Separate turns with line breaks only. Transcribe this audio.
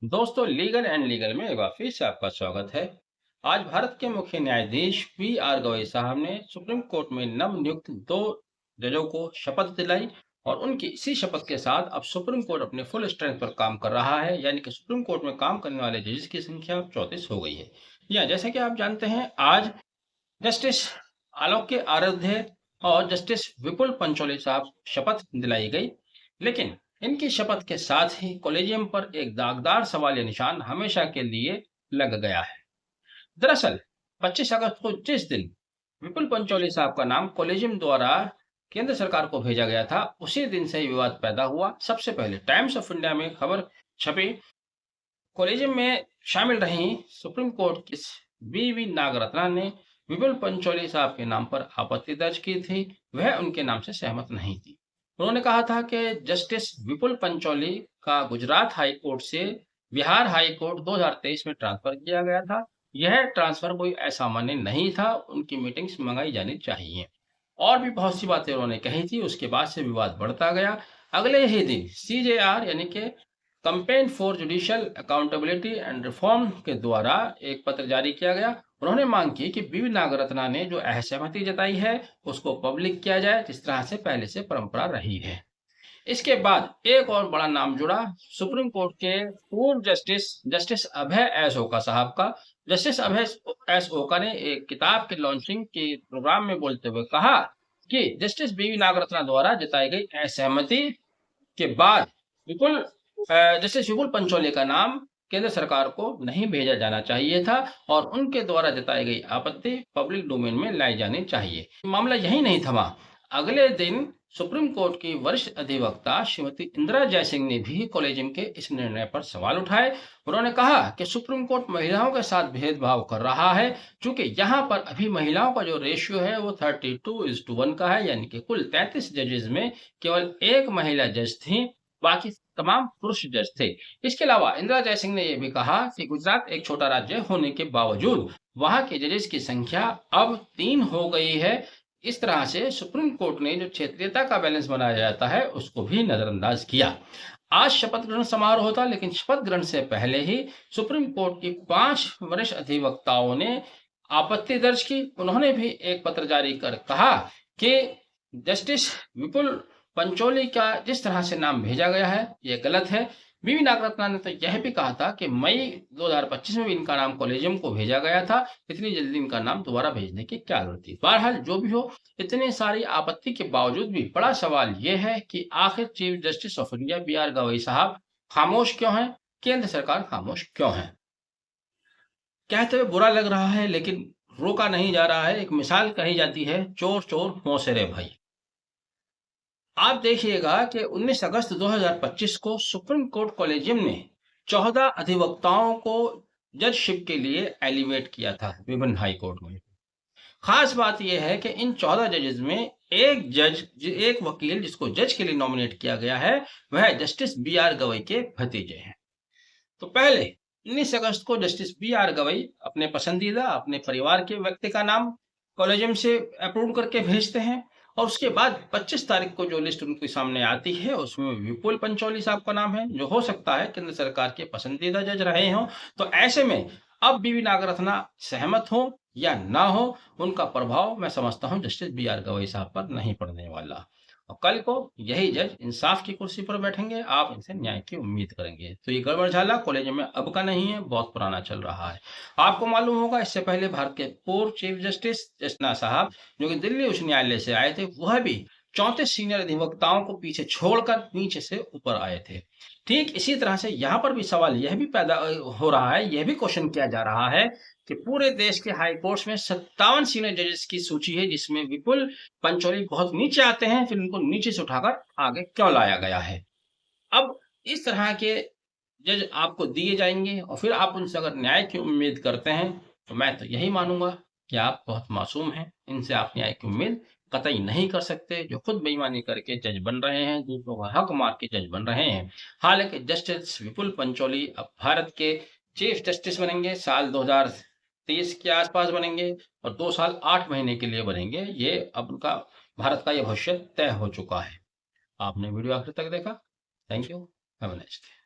दोस्तों, legal and legal में एक बार फिर से आपका स्वागत है। आज भारत के मुख्य न्यायाधीश पी आर गवई साहब ने सुप्रीम कोर्ट में नवनियुक्त दो जजों को शपथ दिलाई और उनकी इसी शपथ के साथ अब सुप्रीम कोर्ट अपने फुल स्ट्रेंथ पर काम कर रहा है, यानी कि सुप्रीम कोर्ट में काम करने वाले जजेस की संख्या अब 34 हो गई है। या जैसा कि आप जानते हैं, आज जस्टिस आलोक के आराध्य और जस्टिस विपुल पंचोली साहब शपथ दिलाई गई, लेकिन इनकी शपथ के साथ ही कॉलेजियम पर एक दागदार सवालिया निशान हमेशा के लिए लग गया है। दरअसल 25 अगस्त को जिस दिन विपुल पंचोली साहब का नाम कॉलेजियम द्वारा केंद्र सरकार को भेजा गया था, उसी दिन से ही विवाद पैदा हुआ। सबसे पहले टाइम्स ऑफ इंडिया में खबर छपी। कॉलेजियम में शामिल रही सुप्रीम कोर्ट की वी नागरत्ना ने विपुल पंचोली साहब के नाम पर आपत्ति दर्ज की थी। वह उनके नाम से सहमत नहीं थी। उन्होंने कहा था कि जस्टिस विपुल पंचोली का गुजरात हाई कोर्ट से बिहार हाई कोर्ट 2023 में ट्रांसफर किया गया था। यह ट्रांसफर कोई असामान्य नहीं था, उनकी मीटिंग्स मंगाई जानी चाहिए। और भी बहुत सी बातें उन्होंने कही थी। उसके बाद से विवाद बढ़ता गया। अगले ही दिन सीजेआर यानी कि campaign for judicial accountability and reform के द्वारा एक पत्र जारी किया गया। उन्होंने मांग की कि बीवी नागरत्ना ने जो असहमति जताई है उसको पब्लिक किया जाए, जिस तरह से पहले से परंपरा रही है। इसके बाद एक और बड़ा नाम जुड़ा सुप्रीम कोर्ट के पूर्व जस्टिस जस्टिस अभय एस ओका साहब का। जस्टिस अभय एस ओका ने एक किताब के लॉन्चिंग के प्रोग्राम में बोलते हुए कहा कि जस्टिस बीवी नागरत्ना द्वारा जताई गई असहमति के बाद विपुल जस्टिस विपुल पंचोली का नाम केंद्र सरकार को नहीं भेजा जाना चाहिए था और उनके द्वारा जताई गई आपत्ति पब्लिक डोमेन में लाई जानी चाहिए। मामला यही नहीं थमा। अगले दिन सुप्रीम कोर्ट की वरिष्ठ अधिवक्ता श्रीमती इंदिरा जयसिंह ने भी कॉलेजियम के इस निर्णय पर सवाल उठाए। उन्होंने कहा कि सुप्रीम कोर्ट महिलाओं के साथ भेदभाव कर रहा है, क्योंकि यहाँ पर अभी महिलाओं का जो रेशियो है वो 32:1 का है, यानी कि कुल 33 जजेस में केवल एक महिला जज थी, बाकी तमाम पुरुष जज थे। इसके अलावा इंदिरा जयसिंह ने यह भी कहा कि गुजरात एक छोटा राज्य होने के बावजूद वहां के जजेस की संख्या अब 3 हो गई है। इस तरह से सुप्रीम कोर्ट ने जो क्षेत्रीयता का बैलेंस बनाया जाता है उसको भी नजरअंदाज किया। आज शपथ ग्रहण समारोह होता, लेकिन शपथ ग्रहण से पहले ही सुप्रीम कोर्ट की 5 वरिष्ठ अधिवक्ताओं ने आपत्ति दर्ज की। उन्होंने भी एक पत्र जारी कर कहा कि जस्टिस विपुल पंचोली का जिस तरह से नाम भेजा गया है यह गलत है। बीवी नागरत्ना ने तो यह भी कहा था कि मई 2025 में भी इनका नाम कॉलेजियम को भेजा गया था, इतनी जल्दी इनका नाम दोबारा भेजने की क्या जरूरत थी। बहरहाल जो भी हो, इतनी सारी आपत्ति के बावजूद भी बड़ा सवाल यह है कि आखिर Chief Justice of India B R Gavai साहब खामोश क्यों हैं, केंद्र सरकार खामोश क्यों है। कहते हुए बुरा लग रहा है, लेकिन रोका नहीं जा रहा है। एक मिसाल कही जाती है, चोर चोर मौसेरे भाई। आप देखिएगा कि 19 अगस्त 2025 को सुप्रीम कोर्ट कॉलेजियम ने 14 अधिवक्ताओं को जजशिप के लिए एलिवेट किया था विभिन्न हाई कोर्ट में। खास बात यह है कि इन 14 जजेस में एक वकील जिसको जज के लिए नॉमिनेट किया गया है वह जस्टिस बी आर गवई के भतीजे हैं। तो पहले 19 अगस्त को जस्टिस बी आर गवई अपने पसंदीदा अपने परिवार के व्यक्ति का नाम कॉलेजियम से अप्रूव करके भेजते हैं और उसके बाद 25 तारीख को जो लिस्ट उनके सामने आती है उसमें विपुल पंचोली साहब का नाम है, जो हो सकता है केंद्र सरकार के पसंदीदा जज रहे हों। तो ऐसे में अब बीवी नागरत्ना सहमत हो या ना हो, उनका प्रभाव मैं समझता हूं जस्टिस बी आर गवई साहब पर नहीं पड़ने वाला। और कल को यही जज इंसाफ की कुर्सी पर बैठेंगे, आप इनसे न्याय की उम्मीद करेंगे। तो ये गड़बड़झाला कॉलेज में अब का नहीं है, बहुत पुराना चल रहा है। आपको मालूम होगा, इससे पहले भारत के पूर्व चीफ जस्टिस जस्टिस साहब जो कि दिल्ली उच्च न्यायालय से आए थे, वह भी 34 सीनियर अधिवक्ताओं को पीछे छोड़कर नीचे से ऊपर आए थे। ठीक इसी तरह से यहाँ पर भी सवाल यह भी पैदा हो रहा है, यह भी क्वेश्चन किया जा रहा है कि पूरे देश के हाई कोर्ट्स में 57 सीनियर जजेस की सूची है, जिसमें विपुल पंचोली बहुत नीचे आते हैं, फिर उनको नीचे से उठाकर आगे क्यों लाया गया है। अब इस तरह के जज आपको दिए जाएंगे और फिर आप उनसे अगर न्याय की उम्मीद करते हैं तो मैं तो यही मानूंगा कि आप बहुत मासूम हैं। इनसे आप न्याय की उम्मीद कतई नहीं कर सकते, जो खुद बेईमानी करके जज बन रहे हैं, दूसरों का हक मार के जज बन रहे हैं। हालांकि जस्टिस विपुल पंचोली अब भारत के चीफ जस्टिस बनेंगे, साल 2023 के आसपास बनेंगे और 2 साल 8 महीने के लिए बनेंगे। ये अब उनका भारत का ये भविष्य तय हो चुका है। आपने वीडियो आखिर तक देखा, thank you, have a nice day.